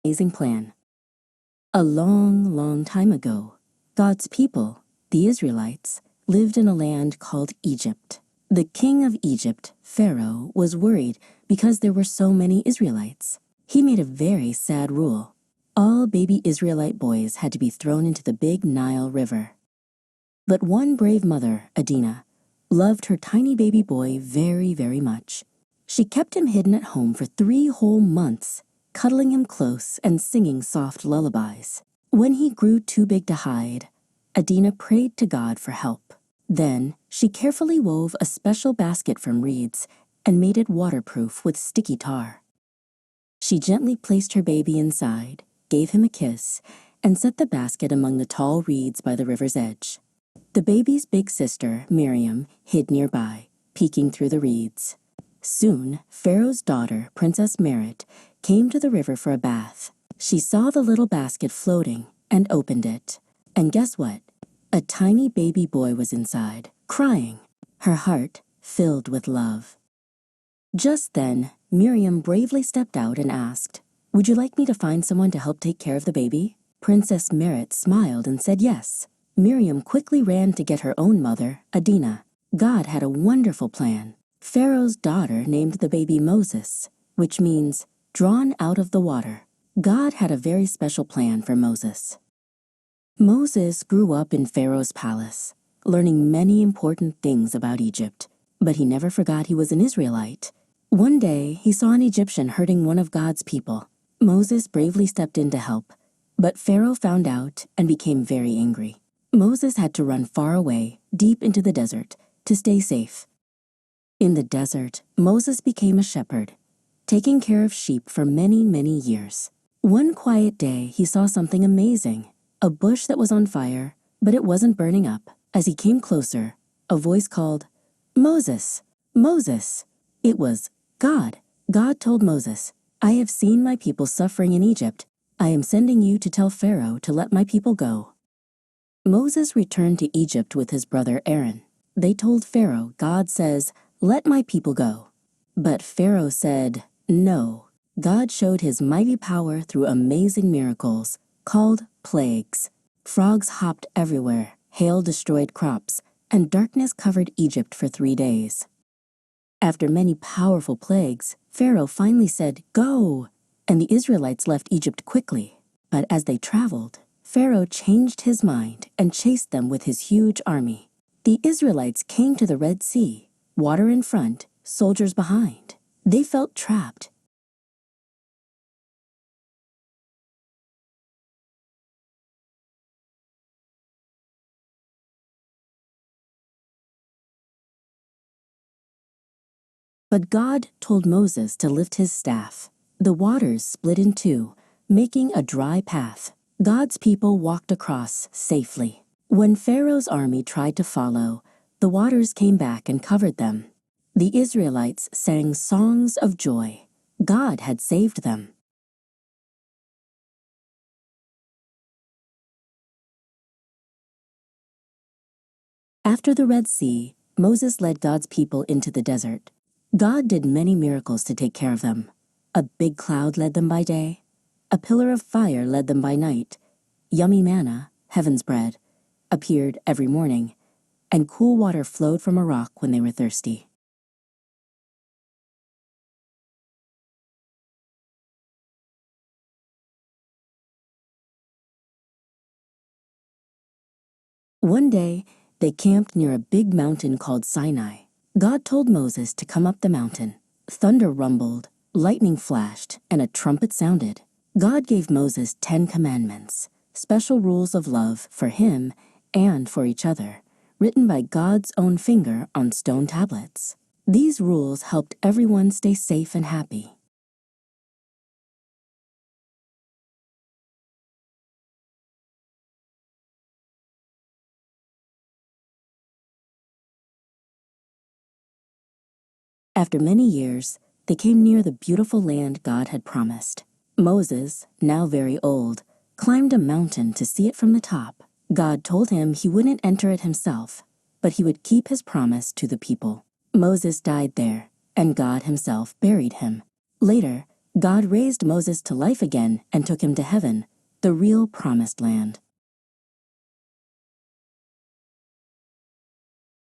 Amazing plan. A long, long time ago, God's people, the Israelites, lived in a land called Egypt. The king of Egypt, Pharaoh, was worried because there were so many Israelites. He made a very sad rule. All baby Israelite boys had to be thrown into the big Nile River. But one brave mother, Adina, loved her tiny baby boy very, very much. She kept him hidden at home for 3 whole months, cuddling him close and singing soft lullabies. When he grew too big to hide, Adina prayed to God for help. Then she carefully wove a special basket from reeds and made it waterproof with sticky tar. She gently placed her baby inside, gave him a kiss, and set the basket among the tall reeds by the river's edge. The baby's big sister, Miriam, hid nearby, peeking through the reeds. Soon, Pharaoh's daughter, Princess Merit, came to the river for a bath. She saw the little basket floating and opened it. And guess what? A tiny baby boy was inside, crying, her heart filled with love. Just then, Miriam bravely stepped out and asked, "Would you like me to find someone to help take care of the baby?" Princess Merit smiled and said yes. Miriam quickly ran to get her own mother, Adina. God had a wonderful plan. Pharaoh's daughter named the baby Moses, which means drawn out of the water. God had a very special plan for Moses. Moses grew up in Pharaoh's palace, learning many important things about Egypt, but he never forgot he was an Israelite. One day, he saw an Egyptian hurting one of God's people. Moses bravely stepped in to help, but Pharaoh found out and became very angry. Moses had to run far away, deep into the desert, to stay safe. In the desert, Moses became a shepherd, taking care of sheep for many, many years. One quiet day, he saw something amazing, a bush that was on fire, but it wasn't burning up. As he came closer, a voice called, "Moses, Moses." It was God. God told Moses, "I have seen my people suffering in Egypt. I am sending you to tell Pharaoh to let my people go." Moses returned to Egypt with his brother Aaron. They told Pharaoh, "God says, 'Let my people go.'" But Pharaoh said, "No." God showed his mighty power through amazing miracles called plagues. Frogs hopped everywhere, hail destroyed crops, and darkness covered Egypt for 3 days. After many powerful plagues, Pharaoh finally said, "Go!" and the Israelites left Egypt quickly. But as they traveled, Pharaoh changed his mind and chased them with his huge army. The Israelites came to the Red Sea, water in front, soldiers behind. They felt trapped. But God told Moses to lift his staff. The waters split in two, making a dry path. God's people walked across safely. When Pharaoh's army tried to follow, the waters came back and covered them. The Israelites sang songs of joy. God had saved them. After the Red Sea, Moses led God's people into the desert. God did many miracles to take care of them. A big cloud led them by day. A pillar of fire led them by night. Yummy manna, heaven's bread, appeared every morning, and cool water flowed from a rock when they were thirsty. One day, they camped near a big mountain called Sinai. God told Moses to come up the mountain. Thunder rumbled, lightning flashed, and a trumpet sounded. God gave Moses 10 commandments, special rules of love for him and for each other, written by God's own finger on stone tablets. These rules helped everyone stay safe and happy. After many years, they came near the beautiful land God had promised. Moses, now very old, climbed a mountain to see it from the top. God told him he wouldn't enter it himself, but he would keep his promise to the people. Moses died there, and God himself buried him. Later, God raised Moses to life again and took him to heaven, the real promised land.